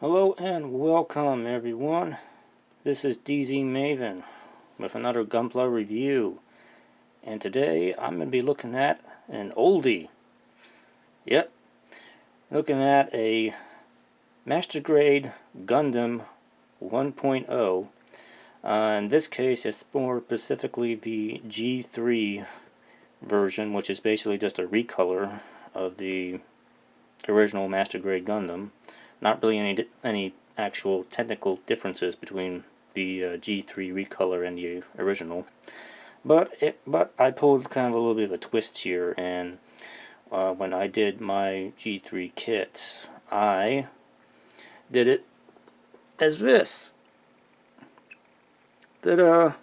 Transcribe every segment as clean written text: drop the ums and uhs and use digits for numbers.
Hello and welcome everyone. This is DZ Maven with another Gunpla review. And today I'm going to be looking at an oldie. Yep, looking at a Master Grade Gundam 1.0. In this case it's more specifically the G3 version, which is basically just a recolor of the original Master Grade Gundam. Not really any actual technical differences between the G3 recolor and the original, but I pulled kind of a little bit of a twist here, and when I did my G3 kit, I did it as this. Ta-da!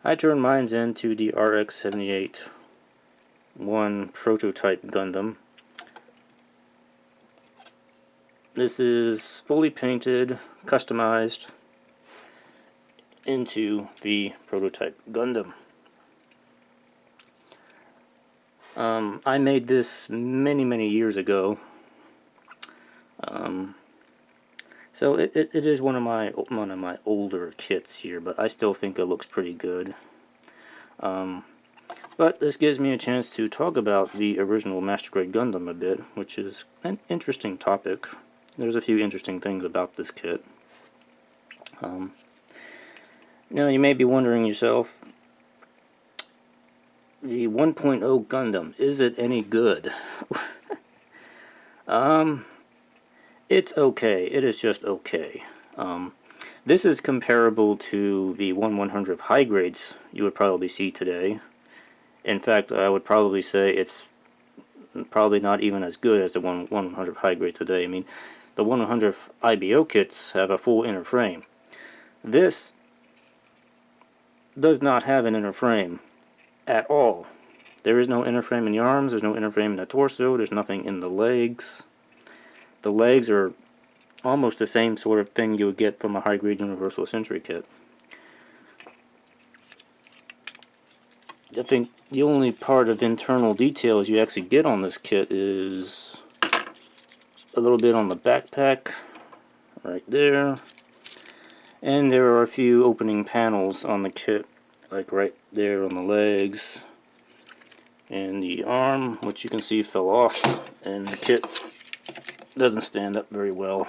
I turned mine into the RX-78-1 Prototype Gundam. This is fully painted, customized into the Prototype Gundam. I made this many years ago, so it is one of my older kits here, but I still think it looks pretty good. But this gives me a chance to talk about the original Master Grade Gundam a bit, which is an interesting topic. There's a few interesting things about this kit. Now you may be wondering yourself, the 1.0 Gundam, is it any good? It's okay. It is just okay. This is comparable to the 1/100 high grades you would probably see today. In fact, I would probably say it's probably not even as good as the 1/100 high grade today. I mean, the 1/100 IBO kits have a full inner frame. This does not have an inner frame at all. There is no inner frame in the arms, there's no inner frame in the torso, there's nothing in the legs. The legs are almost the same sort of thing you would get from a high grade Universal Century kit. I think the only part of internal details you actually get on this kit is a little bit on the backpack right there, and there are a few opening panels on the kit, like right there on the legs and the arm, which you can see fell off, and the kit doesn't stand up very well.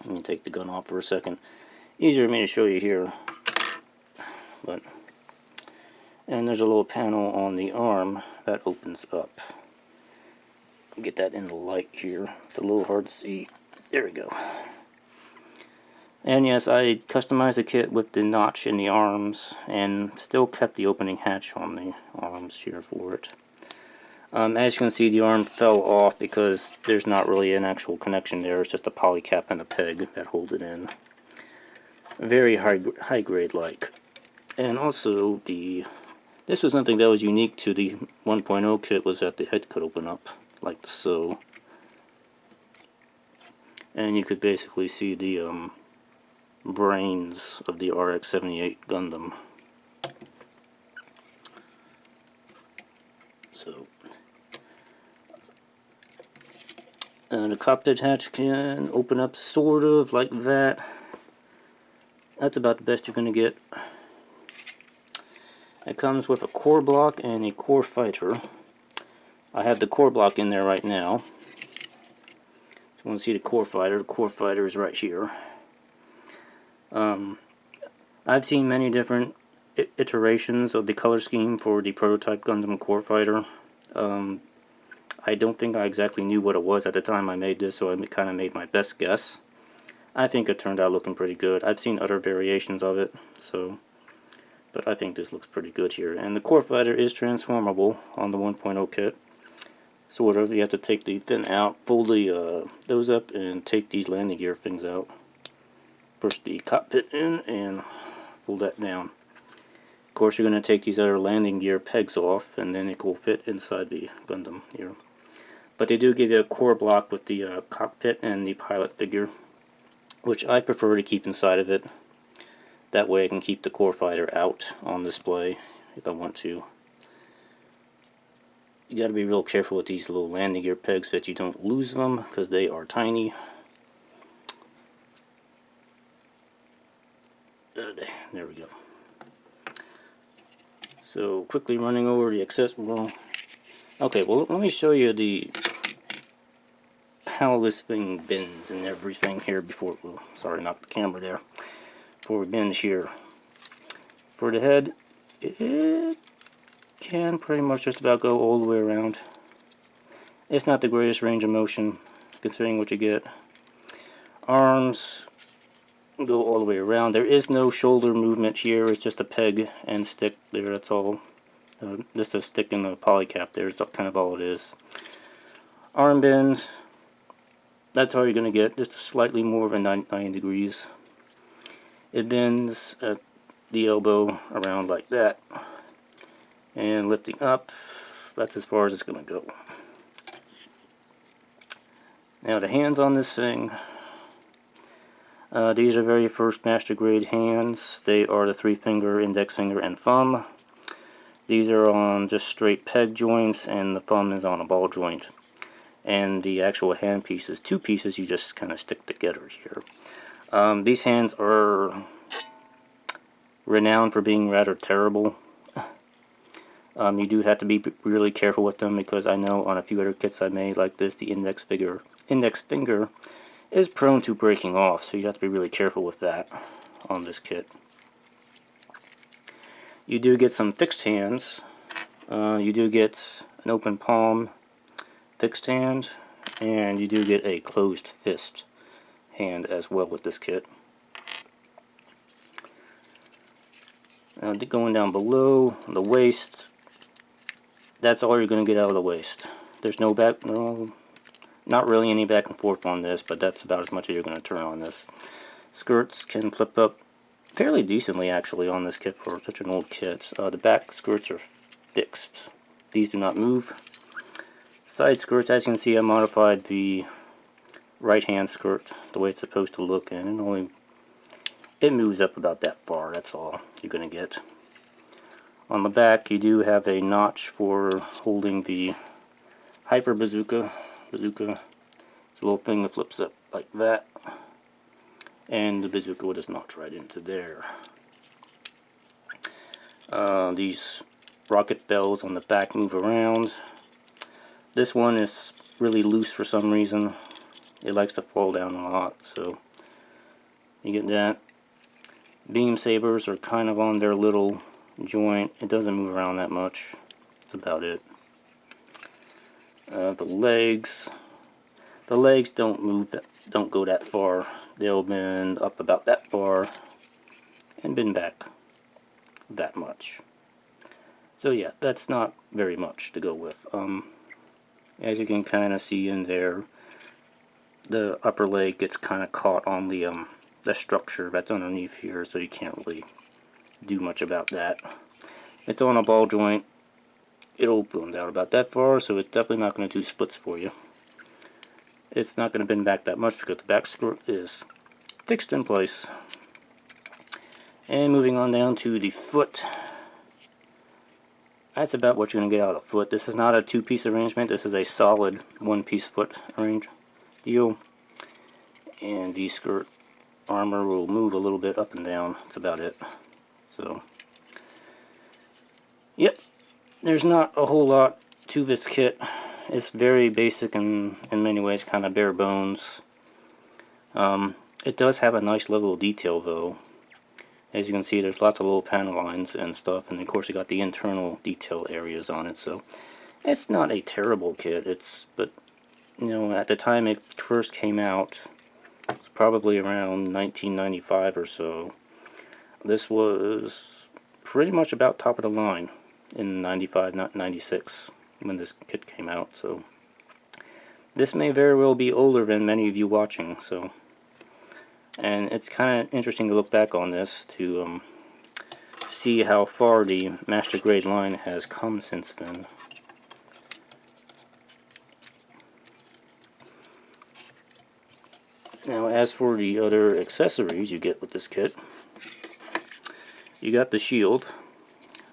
Let me take the gun off for a second. Easier for me to show you here, and there's a little panel on the arm that opens up. Get that in the light here. It's a little hard to see. There we go. And yes, I customized the kit with the notch in the arms and still kept the opening hatch on the arms here for it. As you can see, the arm fell off because there's not really an actual connection there. It's just a poly cap and a peg that holds it in. Very high grade like. And also this was something that was unique to the 1.0 kit, was that the head could open up like so, and you could basically see the brains of the RX-78 Gundam. So, and the cockpit hatch can open up sort of like that. That's about the best you're going to get. It comes with a core block and a core fighter. I have the core block in there right now. If you want to see the core fighter is right here. I've seen many different iterations of the color scheme for the Prototype Gundam core fighter. I don't think I exactly knew what it was at the time I made this, so I kind of made my best guess. I think it turned out looking pretty good. I've seen other variations of it, but I think this looks pretty good here. And the core fighter is transformable on the 1.0 kit. Sort of. You have to take the fin out, fold those up, and take these landing gear things out. Push the cockpit in and fold that down. Of course, you're going to take these other landing gear pegs off, and then it will fit inside the Gundam here. But they do give you a core block with the cockpit and the pilot figure, which I prefer to keep inside of it. That way I can keep the core fighter out on display if I want to. You got to be real careful with these little landing gear pegs that you don't lose them, because they are tiny. There we go. So quickly running over the accessory. Okay, well let me show you how this thing bends and everything here before. Oh, sorry, knocked the camera there. Before we bend here. For the head, it can pretty much just about go all the way around. It's not the greatest range of motion considering what you get. Arms go all the way around. There is no shoulder movement here. It's just a peg and stick there. That's all. Just a stick in the poly cap there. It's kind of all it is. Arm bends. That's all you're going to get. Just slightly more of a 90 degrees. It bends at the elbow around like that. And lifting up. That's as far as it's going to go. Now the hands on this thing. These are very first Master Grade hands. They are the 3-finger, index finger, and thumb. These are on just straight peg joints, and the thumb is on a ball joint. And the actual hand piece is 2 pieces you just kind of stick together here. These hands are renowned for being rather terrible. You do have to be really careful with them because I know on a few other kits I made like this, the index finger is prone to breaking off, so you have to be really careful with that on this kit. You do get some fixed hands. You do get an open palm fixed hand, and you do get a closed fist hand as well with this kit. Now going down below the waist, that's all you're going to get out of the waist. There's no not really any back and forth on this, but that's about as much as you're going to turn on this. Skirts can flip up fairly decently actually on this kit for such an old kit. The back skirts are fixed. These do not move. Side skirts, as you can see, I modified the right hand skirt the way it's supposed to look, and it moves up about that far. That's all you're going to get. On the back you do have a notch for holding the hyper bazooka. It's a little thing that flips up like that, and the bazooka will just notch right into there. These rocket bells on the back move around. This one is really loose for some reason. It likes to fall down a lot, so you get that. Beam sabers are kind of on their little joint. It doesn't move around that much. That's about it. The legs don't move, don't go that far. They'll bend up about that far and bend back that much. So yeah, that's not very much to go with. As you can kind of see in there, the upper leg gets kind of caught on the structure that's underneath here, so you can't really do much about that. It's on a ball joint. It'll bend out about that far, so it's definitely not going to do splits for you. It's not going to bend back that much because the back skirt is fixed in place. And moving on down to the foot. That's about what you're going to get out of the foot. This is not a 2-piece arrangement. This is a solid 1-piece foot deal. And the skirt armor will move a little bit up and down. That's about it. So, yep. There's not a whole lot to this kit. It's very basic and in many ways kind of bare bones. It does have a nice level of detail though. As you can see, there's lots of little panel lines and stuff, and of course you got the internal detail areas on it, so it's not a terrible kit. But you know, at the time it first came out, it's probably around 1995 or so. This was pretty much about top of the line in 95, not 96, when this kit came out. So this may very well be older than many of you watching. So, and it's kind of interesting to look back on this to see how far the Master Grade line has come since then. Now, as for the other accessories you get with this kit, you got the shield.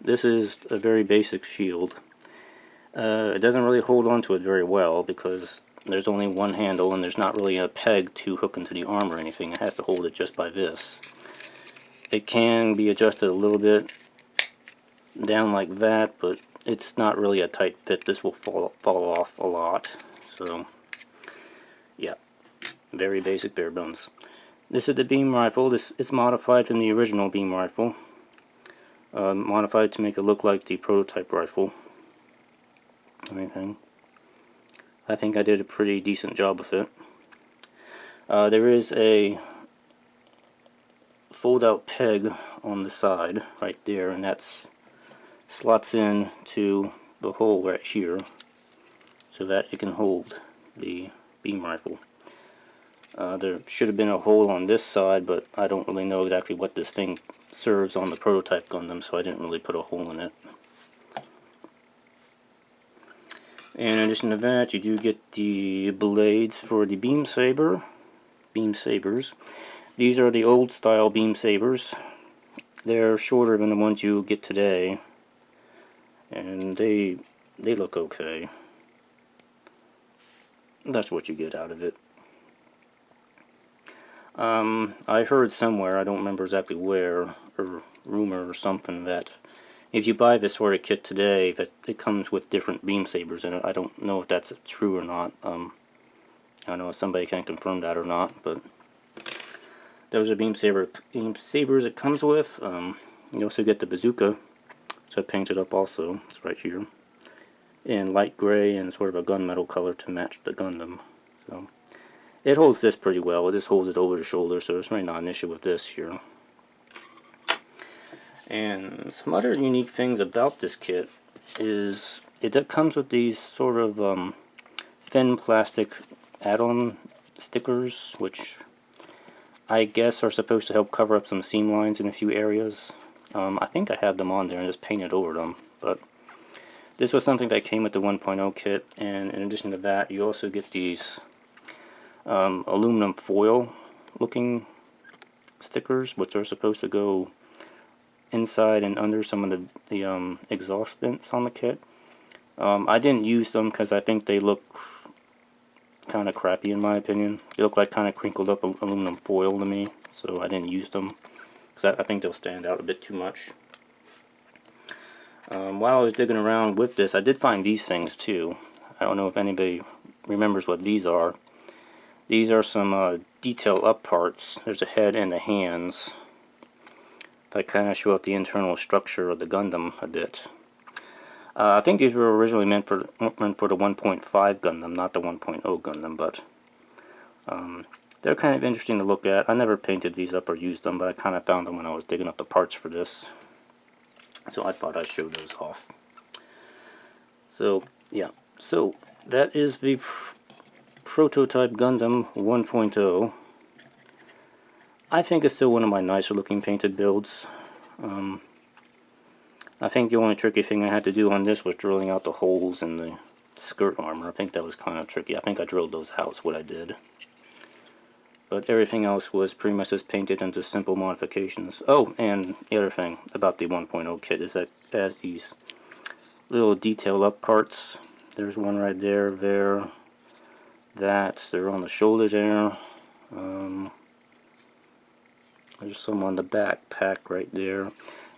This is a very basic shield. It doesn't really hold on to it very well because there's only one handle and there's not really a peg to hook into the arm or anything. It has to hold it just by this. It can be adjusted a little bit down like that, but it's not really a tight fit. This will fall off a lot. So yeah, very basic, bare bones. This is the beam rifle. This is modified from the original beam rifle. Modified to make it look like the prototype rifle. Anything. I think I did a pretty decent job of it. There is a fold-out peg on the side right there, and that's slots in to the hole right here so that it can hold the beam rifle. There should have been a hole on this side, but I don't really know exactly what this thing serves on the Prototype Gundam, so I didn't really put a hole in it. And in addition to that, you do get the blades for the beam sabers. These are the old style beam sabers. They're shorter than the ones you get today, and they look okay. That's what you get out of it. I heard somewhere, I don't remember exactly where, or rumor or something, that if you buy this sort of kit today, that it comes with different beam sabers in it. I don't know if that's true or not. I don't know if somebody can confirm that or not, but those are beam sabers it comes with. You also get the bazooka, so I painted up also. It's right here in light gray and sort of a gunmetal color to match the Gundam. So it holds this pretty well. It just holds it over the shoulder, so there's really not an issue with this here. And some other unique things about this kit is it comes with these sort of thin plastic add-on stickers, which I guess are supposed to help cover up some seam lines in a few areas. I think I had them on there and just painted over them, but this was something that came with the 1.0 kit, and in addition to that, you also get these aluminum foil looking stickers, which are supposed to go inside and under some of the exhaust vents on the kit. I didn't use them because I think they look kind of crappy in my opinion. They look like kind of crinkled up aluminum foil to me, so I didn't use them because I think they'll stand out a bit too much. While I was digging around with this, I did find these things too. I don't know if anybody remembers what these are. These are some detail up parts. There's a head and the hands that kind of show up the internal structure of the Gundam a bit. I think these were originally meant for the 1.5 Gundam, not the 1.0 Gundam, but they're kind of interesting to look at. I never painted these up or used them, but I kind of found them when I was digging up the parts for this. So I thought I'd show those off. So, yeah. So, that is the Prototype Gundam 1.0. I think it's still one of my nicer looking painted builds. I think the only tricky thing I had to do on this was drilling out the holes in the skirt armor. I think that was kind of tricky. I think I drilled those out, is what I did. But everything else was pretty much just painted into simple modifications. Oh, and the other thing about the 1.0 kit is that it has these little detail up parts. There's one right there, they're on the shoulder there. There's some on the backpack right there.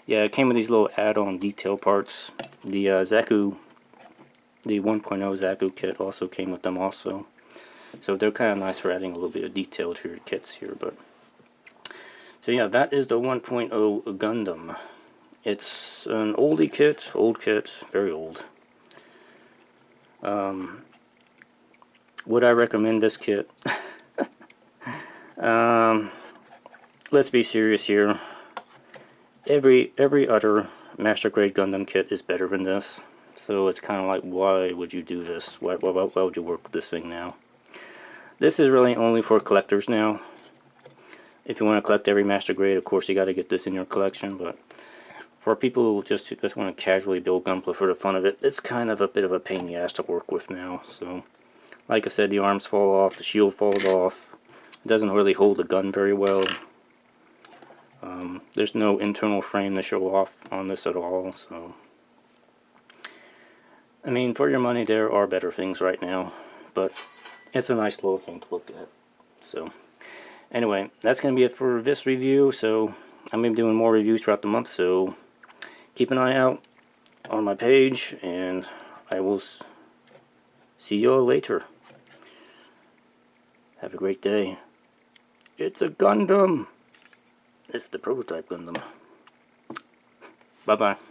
Yeah, it came with these little add-on detail parts. The Zaku, the 1.0 Zaku kit also came with them also. So they're kind of nice for adding a little bit of detail to your kits here. But so yeah, that is the 1.0 Gundam. It's an old kit, very old. Would I recommend this kit? Let's be serious here. Every other Master Grade Gundam kit is better than this. So it's kind of like, why would you do this? Why would you work with this thing now? This is really only for collectors now. If you want to collect every Master Grade, of course you got to get this in your collection. But for people who just want to casually build Gunpla for the fun of it, it's kind of a bit of a pain in the ass to work with now. So, like I said, the arms fall off, the shield falls off. It doesn't really hold the gun very well. There's no internal frame to show off on this at all. So, I mean, for your money, there are better things right now. But it's a nice little thing to look at. So, anyway, that's going to be it for this review. So, I'm going to be doing more reviews throughout the month, so keep an eye out on my page, and I will see you all later. Have a great day. It's a Gundam! It's the Prototype Gundam. Bye-bye.